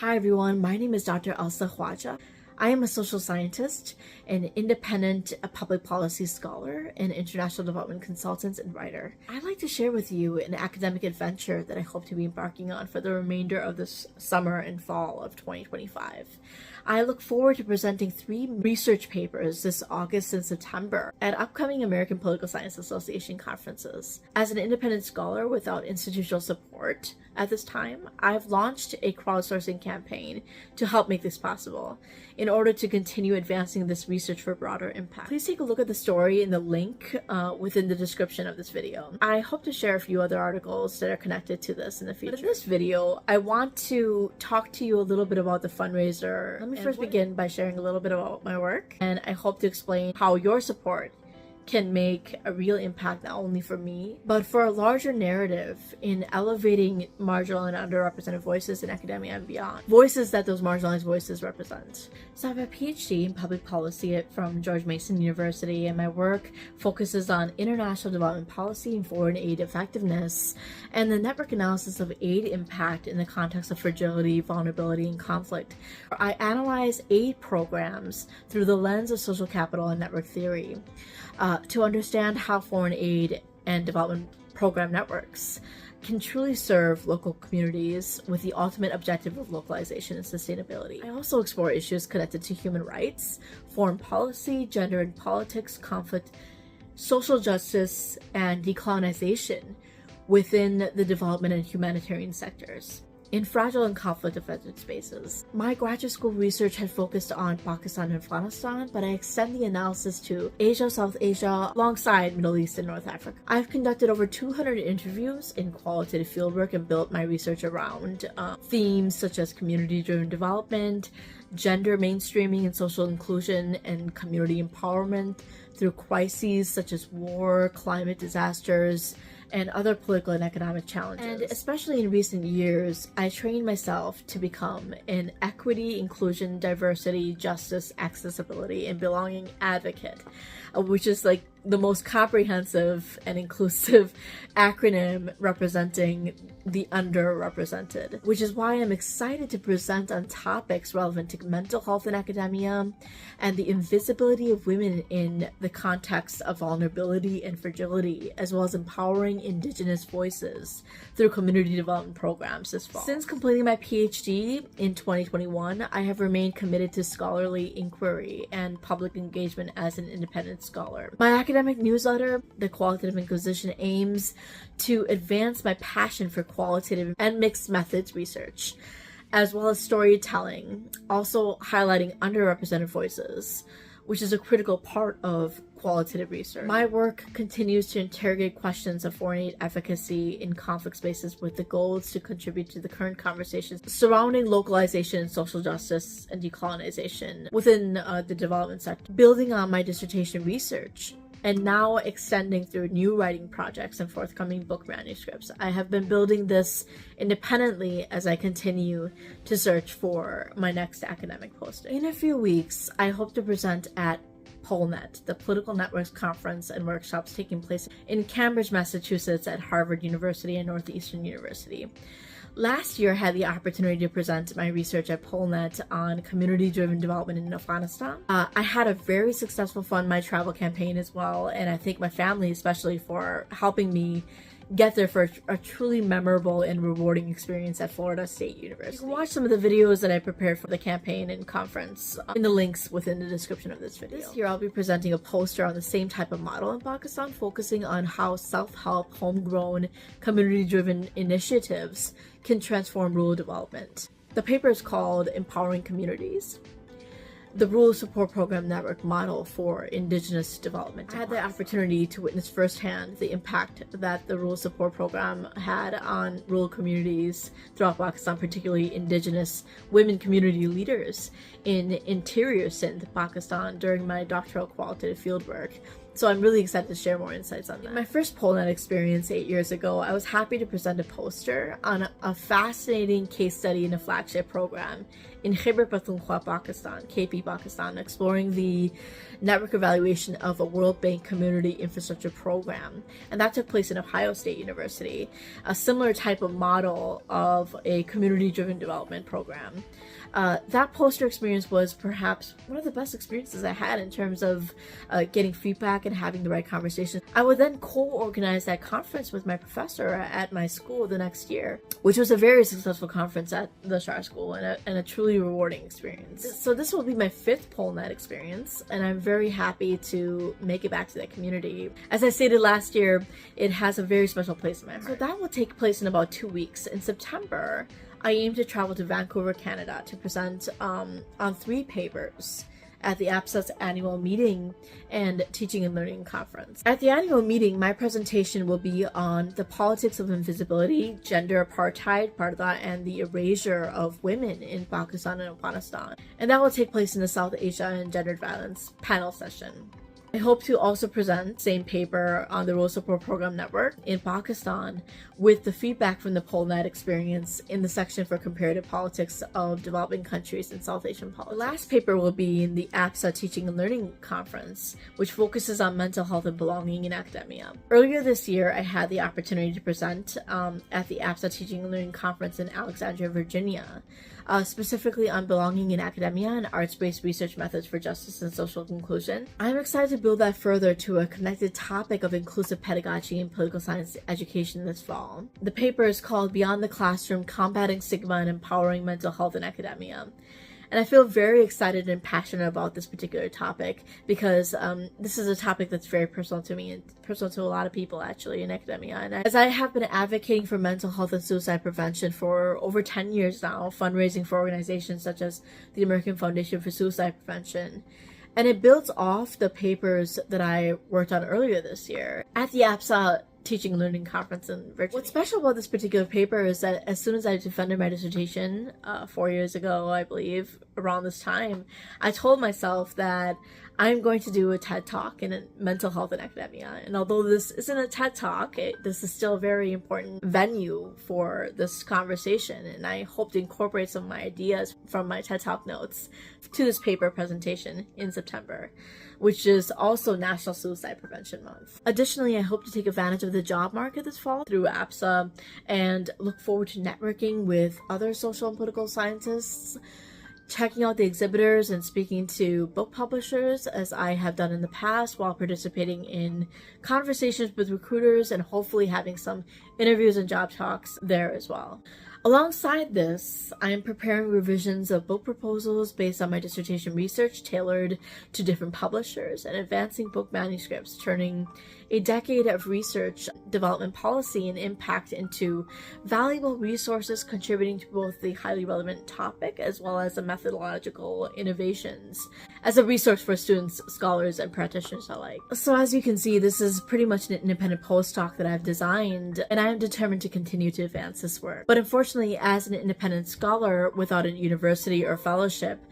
Hi everyone, my name is Dr. Elsa. I am a social scientist, an independent public policy scholar, an international development consultant and writer. I'd like to share with you an academic adventure that I hope to be embarking on for the remainder of this summer and fall of 2025. I look forward to presenting 3 research papers this August and September at upcoming American Political Science Association conferences. As an independent scholar without institutional support at this time, I've launched a crowdsourcing campaign to help make this possible in order to continue advancing this research for broader impact. Please take a look at the story in the link within the description of this video. I hope to share a few other articles that are connected to this in the future. But in this video, I want to talk to you a little bit about the fundraiser. Let me first begin by sharing a little bit about my work, and I hope to explain how your support can make a real impact not only for me, but for a larger narrative in elevating marginal and underrepresented voices in academia and beyond. Voices that those marginalized voices represent. So I have a PhD in public policy from George Mason University, and my work focuses on international development policy and foreign aid effectiveness, and the network analysis of aid impact in the context of fragility, vulnerability, and conflict. I analyze aid programs through the lens of social capital and network theory. To understand how foreign aid and development program networks can truly serve local communities with the ultimate objective of localization and sustainability. I also explore issues connected to human rights, foreign policy, gender and politics, conflict, social justice, and decolonization within the development and humanitarian sectors in fragile and conflict-affected spaces. My graduate school research had focused on Pakistan and Afghanistan, but I extend the analysis to Asia, South Asia, alongside Middle East and North Africa. I've conducted over 200 interviews in qualitative fieldwork and built my research around themes such as community-driven development, gender mainstreaming and social inclusion, and community empowerment through crises such as war, climate disasters, and other political and economic challenges. And especially in recent years, I trained myself to become an equity, inclusion, diversity, justice, accessibility, and belonging advocate, which is like the most comprehensive and inclusive acronym representing the underrepresented, which is why I'm excited to present on topics relevant to mental health in academia and the invisibility of women in the context of vulnerability and fragility, as well as empowering Indigenous voices through community development programs this fall. Since completing my PhD in 2021, I have remained committed to scholarly inquiry and public engagement as an independent scholar. My academic newsletter, The Qualitative Inquisition, aims to advance my passion for qualitative and mixed methods research, as well as storytelling, also highlighting underrepresented voices, which is a critical part of qualitative research. My work continues to interrogate questions of foreign aid efficacy in conflict spaces with the goals to contribute to the current conversations surrounding localization, social justice, and decolonization within the development sector. Building on my dissertation research, and now extending through new writing projects and forthcoming book manuscripts, I have been building this independently as I continue to search for my next academic posting. In a few weeks, I hope to present at PolNet, the Political Networks Conference and workshops taking place in Cambridge, Massachusetts at Harvard University and Northeastern University. Last year, I had the opportunity to present my research at PolNet on community-driven development in Afghanistan. I had a very successful Fund My Travel campaign as well, and I thank my family especially for helping me get there for a truly memorable and rewarding experience at Florida State University. You can watch some of the videos that I prepared for the campaign and conference in the links within the description of this video. This year I'll be presenting a poster on the same type of model in Pakistan, focusing on how self-help, homegrown, community-driven initiatives can transform rural development. The paper is called Empowering Communities: The Rural Support Program Network Model for Indigenous Development. I had the opportunity to witness firsthand the impact that the Rural Support Program had on rural communities throughout Pakistan, particularly Indigenous women community leaders in interior Sindh, Pakistan, during my doctoral qualitative fieldwork. So I'm really excited to share more insights on that. In my first PolNet experience 8 years ago, I was happy to present a poster on a fascinating case study in a flagship program in Khyber Pakhtunkhwa, Pakistan, KP, Pakistan, exploring the network evaluation of a World Bank community infrastructure program. And that took place in Ohio State University, a similar type of model of a community-driven development program. That poster experience was perhaps one of the best experiences I had in terms of getting feedback and having the right conversations. I would then co-organize that conference with my professor at my school the next year, which was a very successful conference at the Shar School and a truly rewarding experience. So this will be my 5th PolNet experience, and I'm very happy to make it back to that community. As I stated last year, it has a very special place in my heart. So that will take place in about 2 weeks. In September, I aim to travel to Vancouver, Canada to present on 3 papers at the APSA's annual meeting and teaching and learning conference. At the annual meeting, my presentation will be on the politics of invisibility, gender apartheid, Parda, and the erasure of women in Pakistan and Afghanistan. And that will take place in the South Asia and Gendered Violence panel session. I hope to also present the same paper on the Rural Support Program Network in Pakistan with the feedback from the PolNet experience in the section for comparative politics of developing countries in South Asian politics. The last paper will be in the APSA Teaching and Learning Conference, which focuses on mental health and belonging in academia. Earlier this year, I had the opportunity to present at the APSA Teaching and Learning Conference in Alexandria, Virginia, specifically on belonging in academia and arts-based research methods for justice and social inclusion. I'm excited to build that further to a connected topic of inclusive pedagogy and political science education this fall. The paper is called Beyond the Classroom: Combating Stigma and Empowering Mental Health in Academia. And I feel very excited and passionate about this particular topic because this is a topic that's very personal to me and personal to a lot of people actually in academia. And as I have been advocating for mental health and suicide prevention for over 10 years now, fundraising for organizations such as the American Foundation for Suicide Prevention. And it builds off the papers that I worked on earlier this year at the APSA Teaching and Learning Conference in Virginia. What's special about this particular paper is that as soon as I defended my dissertation 4 years ago, I believe, around this time, I told myself that I'm going to do a TED Talk in mental health in academia. And although this isn't a TED Talk, this is still a very important venue for this conversation. And I hope to incorporate some of my ideas from my TED Talk notes to this paper presentation in September, which is also National Suicide Prevention Month. Additionally, I hope to take advantage of the job market this fall through APSA and look forward to networking with other social and political scientists, checking out the exhibitors and speaking to book publishers as I have done in the past, while participating in conversations with recruiters and hopefully having some interviews and job talks there as well. Alongside this, I am preparing revisions of book proposals based on my dissertation research tailored to different publishers and advancing book manuscripts, turning a decade of research, development policy, and impact into valuable resources contributing to both the highly relevant topic as well as the methodological innovations as a resource for students, scholars, and practitioners alike. So as you can see, this is pretty much an independent postdoc that I've designed, and I am determined to continue to advance this work. But unfortunately, as an independent scholar without a university or fellowship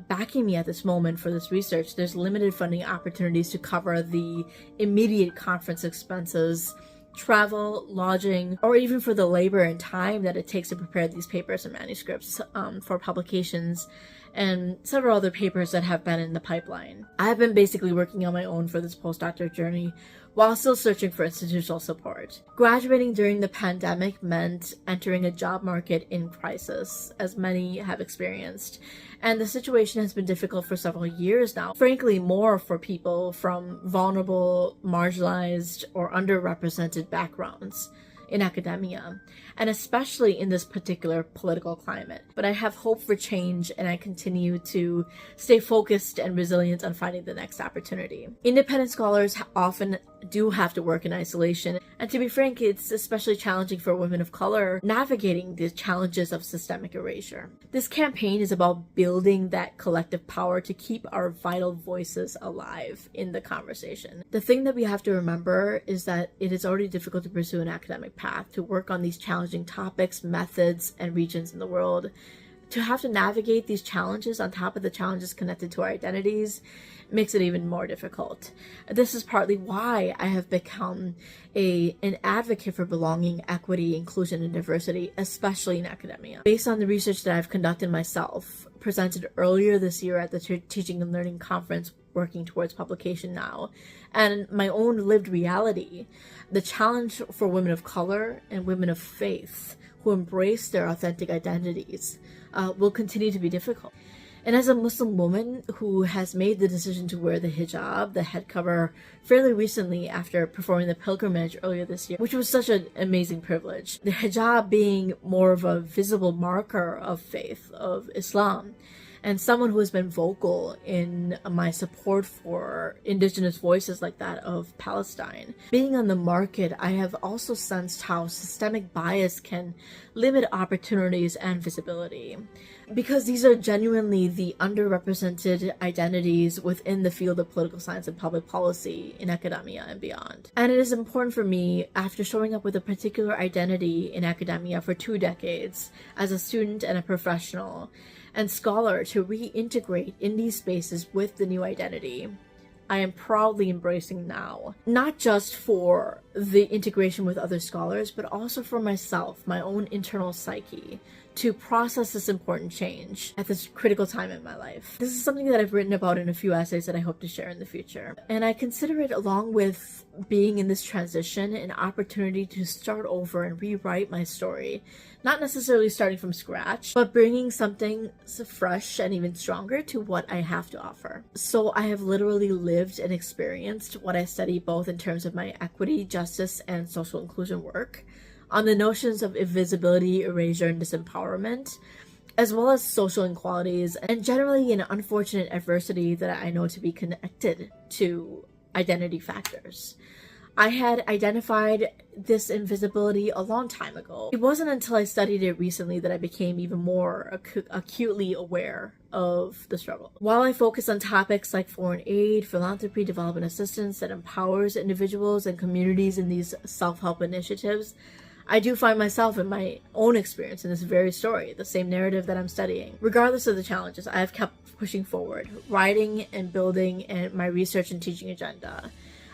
backing me at this moment for this research, there's limited funding opportunities to cover the immediate conference expenses, travel, lodging, or even for the labor and time that it takes to prepare these papers and manuscripts for publications, and several other papers that have been in the pipeline. I have been basically working on my own for this postdoctoral journey while still searching for institutional support. Graduating during the pandemic meant entering a job market in crisis, as many have experienced, and the situation has been difficult for several years now, frankly more for people from vulnerable, marginalized, or underrepresented backgrounds in academia, and especially in this particular political climate. But I have hope for change, and I continue to stay focused and resilient on finding the next opportunity. Independent scholars often do have to work in isolation, and to be frank, it's especially challenging for women of color navigating the challenges of systemic erasure. This campaign is about building that collective power to keep our vital voices alive in the conversation. The thing that we have to remember is that it is already difficult to pursue an academic path, to work on these challenging topics, methods, and regions in the world. To have to navigate these challenges on top of the challenges connected to our identities makes it even more difficult. This is partly why I have become an advocate for belonging, equity, inclusion, and diversity, especially in academia. Based on the research that I've conducted myself, presented earlier this year at the Teaching and Learning Conference, working towards publication now, and my own lived reality, the challenge for women of color and women of faith who embrace their authentic identities will continue to be difficult. And as a Muslim woman who has made the decision to wear the hijab, the head cover, fairly recently after performing the pilgrimage earlier this year, which was such an amazing privilege, the hijab being more of a visible marker of faith, of Islam, and someone who has been vocal in my support for Indigenous voices like that of Palestine. Being on the market, I have also sensed how systemic bias can limit opportunities and visibility, because these are genuinely the underrepresented identities within the field of political science and public policy in academia and beyond. And it is important for me, after showing up with a particular identity in academia for 2 decades, as a student and a professional and scholar, to reintegrate in these spaces with the new identity I am proudly embracing now. Not just for the integration with other scholars, but also for myself, my own internal psyche, to process this important change at this critical time in my life. This is something that I've written about in a few essays that I hope to share in the future. And I consider it, along with being in this transition, an opportunity to start over and rewrite my story. Not necessarily starting from scratch, but bringing something fresh and even stronger to what I have to offer. So I have literally lived and experienced what I study, both in terms of my equity, justice, and social inclusion work, on the notions of invisibility, erasure, and disempowerment, as well as social inequalities, and generally an unfortunate adversity that I know to be connected to identity factors. I had identified this invisibility a long time ago. It wasn't until I studied it recently that I became even more acutely aware of the struggle. While I focus on topics like foreign aid, philanthropy, development assistance that empowers individuals and communities in these self-help initiatives, I do find myself in my own experience in this very story, the same narrative that I'm studying. Regardless of the challenges, I have kept pushing forward, writing and building my research and teaching agenda.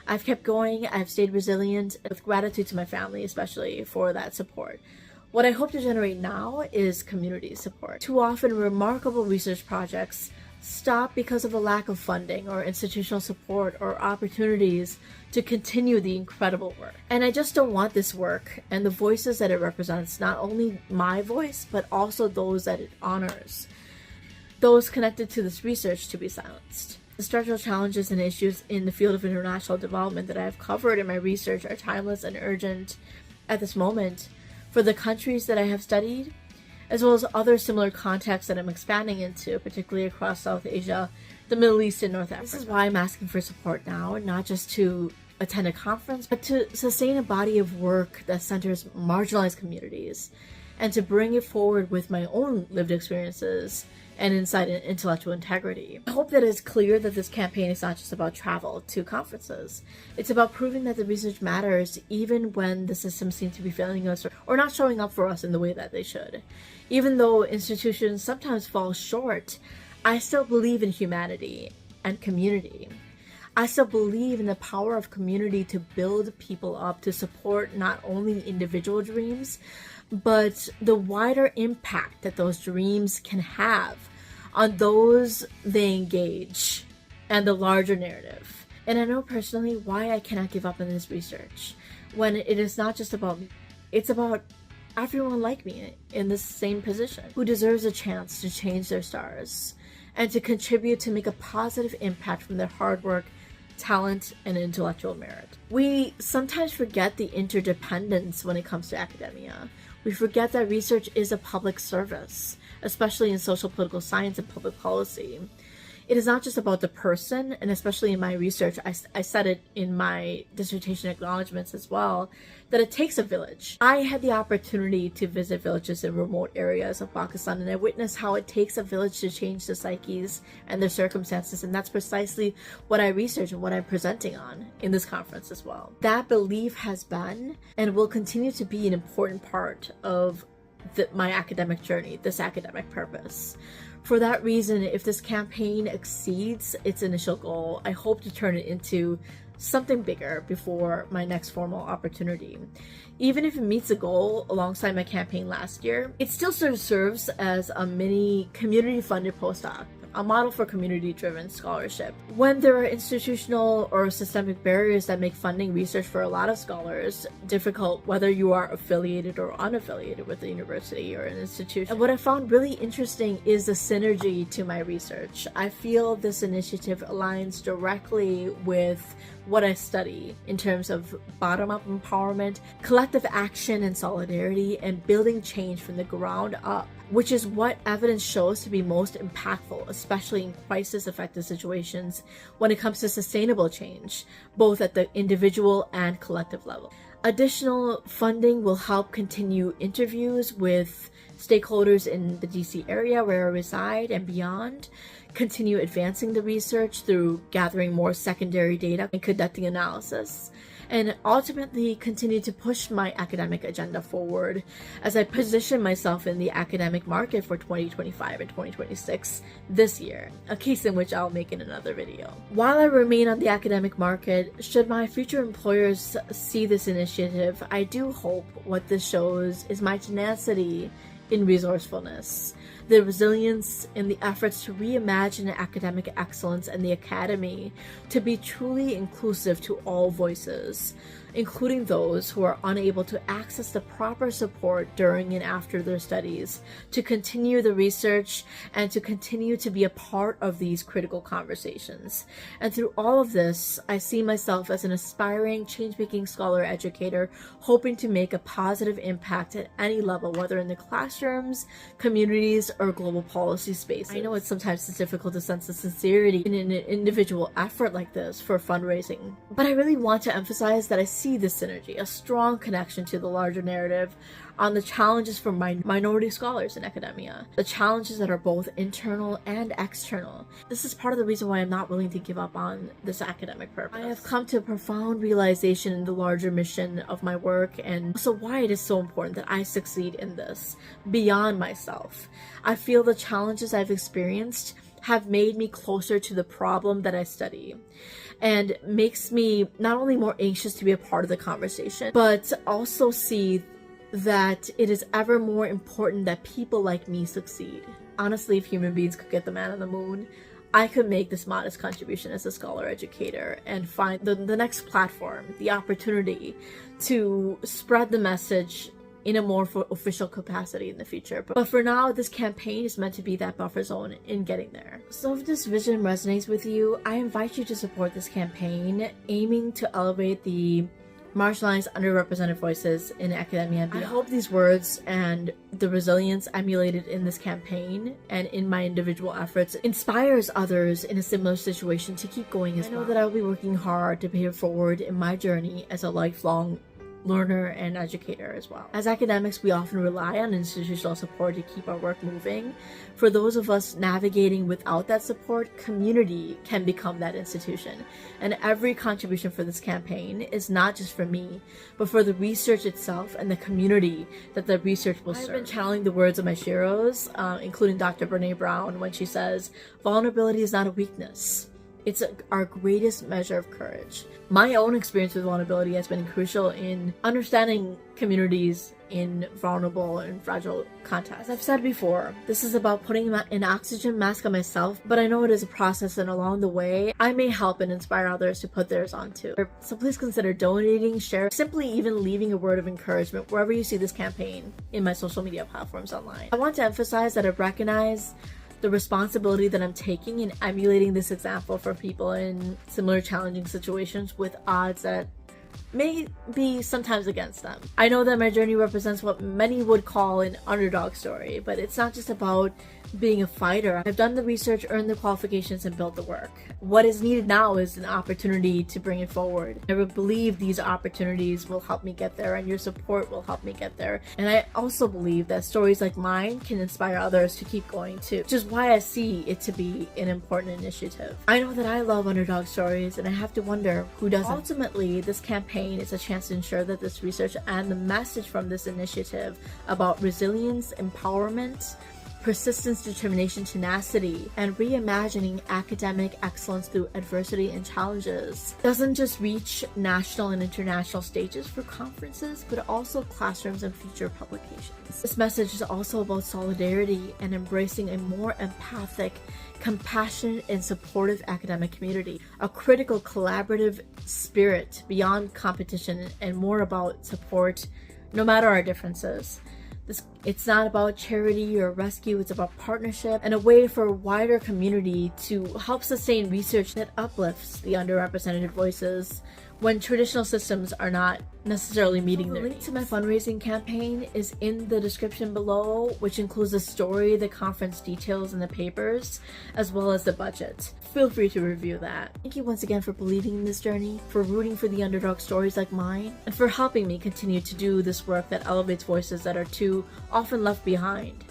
I've kept going, I've stayed resilient, with gratitude to my family especially for that support. What I hope to generate now is community support. Too often, remarkable research projects stop because of a lack of funding or institutional support or opportunities to continue the incredible work. And I just don't want this work and the voices that it represents, not only my voice, but also those that it honors, those connected to this research, to be silenced. The structural challenges and issues in the field of international development that I have covered in my research are timeless and urgent at this moment for the countries that I have studied, as well as other similar contexts that I'm expanding into, particularly across South Asia, the Middle East, and North Africa. This is why I'm asking for support now, not just to attend a conference, but to sustain a body of work that centers marginalized communities, and to bring it forward with my own lived experiences and insight and intellectual integrity. I hope that it's clear that this campaign is not just about travel to conferences. It's about proving that the research matters even when the system seems to be failing us or not showing up for us in the way that they should. Even though institutions sometimes fall short, I still believe in humanity and community. I still believe in the power of community to build people up, to support not only individual dreams, but the wider impact that those dreams can have on those they engage and the larger narrative. And I know personally why I cannot give up on this research, when it is not just about me. It's about everyone like me in the same position who deserves a chance to change their stars and to contribute to make a positive impact from their hard work, talent, and intellectual merit. We sometimes forget the interdependence when it comes to academia. We forget that research is a public service, especially in social political science and public policy. It is not just about the person, and especially in my research, I said it in my dissertation acknowledgments as well, that it takes a village. I had the opportunity to visit villages in remote areas of Pakistan, and I witnessed how it takes a village to change the psyches and their circumstances, and that's precisely what I research and what I'm presenting on in this conference as well. That belief has been and will continue to be an important part of my academic journey, this academic purpose. For that reason, if this campaign exceeds its initial goal, I hope to turn it into something bigger before my next formal opportunity. Even if it meets a goal alongside my campaign last year, it still sort of serves as a mini community-funded postdoc, a model for community-driven scholarship. When there are institutional or systemic barriers that make funding research for a lot of scholars difficult, whether you are affiliated or unaffiliated with a university or an institution. And what I found really interesting is the synergy to my research. I feel this initiative aligns directly with what I study in terms of bottom-up empowerment, collective action and solidarity, and building change from the ground up, which is what evidence shows to be most impactful, especially in crisis-affected situations when it comes to sustainable change, both at the individual and collective level. Additional funding will help continue interviews with stakeholders in the DC area where I reside and beyond, continue advancing the research through gathering more secondary data and conducting analysis, and ultimately continue to push my academic agenda forward as I position myself in the academic market for 2025 and 2026 this year, a case in which I'll make in another video. While I remain on the academic market, should my future employers see this initiative, I do hope what this shows is my tenacity in resourcefulness, the resilience in the efforts to reimagine academic excellence and the academy to be truly inclusive to all voices, including those who are unable to access the proper support during and after their studies, to continue the research and to continue to be a part of these critical conversations. And through all of this, I see myself as an aspiring change-making scholar educator, hoping to make a positive impact at any level, whether in the classrooms, communities, or global policy spaces. I know sometimes it's difficult to sense the sincerity in an individual effort like this for fundraising, but I really want to emphasize that I see this synergy, a strong connection to the larger narrative on the challenges for minority scholars in academia, the challenges that are both internal and external. This is part of the reason why I'm not willing to give up on this academic purpose. I have come to a profound realization in the larger mission of my work, and also why it is so important that I succeed in this beyond myself. I feel the challenges I've experienced have made me closer to the problem that I study, and makes me not only more anxious to be a part of the conversation, but also see that it is ever more important that people like me succeed. Honestly, if human beings could get the man on the moon, I could make this modest contribution as a scholar educator and find the next platform, the opportunity to spread the message in a more official capacity in the future. But for now, this campaign is meant to be that buffer zone in getting there. So if this vision resonates with you, I invite you to support this campaign, aiming to elevate the marginalized, underrepresented voices in academia and beyond. I hope these words and the resilience emulated in this campaign and in my individual efforts inspires others in a similar situation to keep going as well. I know that I will be working hard to pay it forward in my journey as a lifelong learner and educator as well. As academics, we often rely on institutional support to keep our work moving. For those of us navigating without that support, community can become that institution. And every contribution for this campaign is not just for me, but for the research itself and the community that the research will serve. I've been channeling the words of my sheroes, including Dr. Brene Brown, when she says, "Vulnerability is not a weakness. It's our greatest measure of courage." My own experience with vulnerability has been crucial in understanding communities in vulnerable and fragile contexts. As I've said before, this is about putting an oxygen mask on myself, but I know it is a process, and along the way, I may help and inspire others to put theirs on too. So please consider donating, share, simply even leaving a word of encouragement wherever you see this campaign in my social media platforms online. I want to emphasize that I recognize the responsibility that I'm taking in emulating this example for people in similar challenging situations with odds that may be sometimes against them. I know that my journey represents what many would call an underdog story, but it's not just about being a fighter. I've done the research, earned the qualifications, and built the work. What is needed now is an opportunity to bring it forward. I believe these opportunities will help me get there, and your support will help me get there. And I also believe that stories like mine can inspire others to keep going too, which is why I see it to be an important initiative. I know that I love underdog stories, and I have to wonder who doesn't. Ultimately, this campaign campaign is a chance to ensure that this research and the message from this initiative about resilience, empowerment, persistence, determination, tenacity, and reimagining academic excellence through adversity and challenges doesn't just reach national and international stages for conferences, but also classrooms and future publications. This message is also about solidarity and embracing a more empathic, compassionate, and supportive academic community, a critical collaborative spirit beyond competition, and more about support no matter our differences. It's not about charity or rescue, it's about partnership and a way for a wider community to help sustain research that uplifts the underrepresented voices when traditional systems are not necessarily meeting their needs. The link to my fundraising campaign is in the description below, which includes the story, the conference details, and the papers, as well as the budget. Feel free to review that. Thank you once again for believing in this journey, for rooting for the underdog stories like mine, and for helping me continue to do this work that elevates voices that are too often left behind.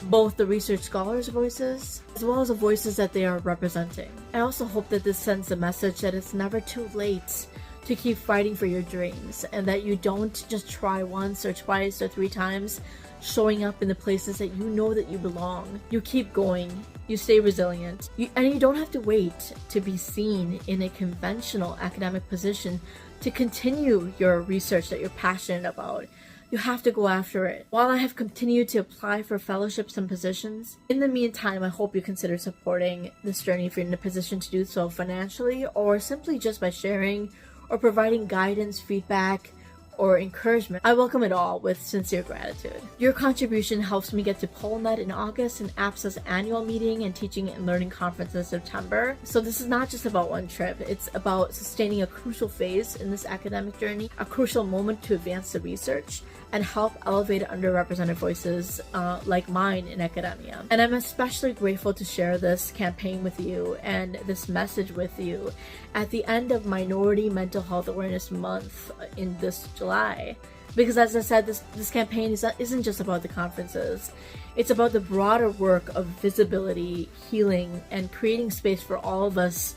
Both the research scholars' voices, as well as the voices that they are representing. I also hope that this sends a message that it's never too late to keep fighting for your dreams, and that you don't just try once or twice or 3 times showing up in the places that you know that you belong. You keep going, you stay resilient, and you don't have to wait to be seen in a conventional academic position to continue your research that you're passionate about. You have to go after it. While I have continued to apply for fellowships and positions, in the meantime, I hope you consider supporting this journey if you're in a position to do so financially, or simply just by sharing or providing guidance, feedback, or encouragement. I welcome it all with sincere gratitude. Your contribution helps me get to PolNet in August and APSA's annual meeting and teaching and learning conference in September. So this is not just about one trip, it's about sustaining a crucial phase in this academic journey, a crucial moment to advance the research and help elevate underrepresented voices like mine in academia. And I'm especially grateful to share this campaign with you and this message with you at the end of Minority Mental Health Awareness Month in this July. Because as I said, this campaign isn't just about the conferences. It's about the broader work of visibility, healing, and creating space for all of us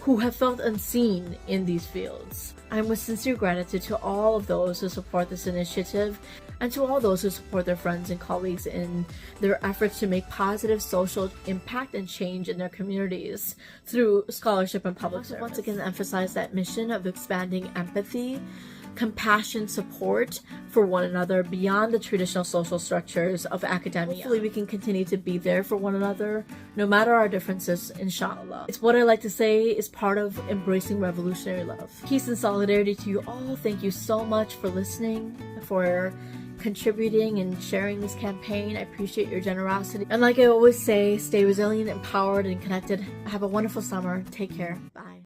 who have felt unseen in these fields. I'm with sincere gratitude to all of those who support this initiative and to all those who support their friends and colleagues in their efforts to make positive social impact and change in their communities through scholarship and public service. Once again, emphasize that mission of expanding empathy, compassion, support for one another beyond the traditional social structures of academia. Hopefully we can continue to be there for one another no matter our differences, inshallah. It's what I like to say is part of embracing revolutionary love. Peace and solidarity to you all. Thank you so much for listening, for contributing and sharing this campaign. I appreciate your generosity. And like I always say, stay resilient, empowered, and connected. Have a wonderful summer. Take care. Bye.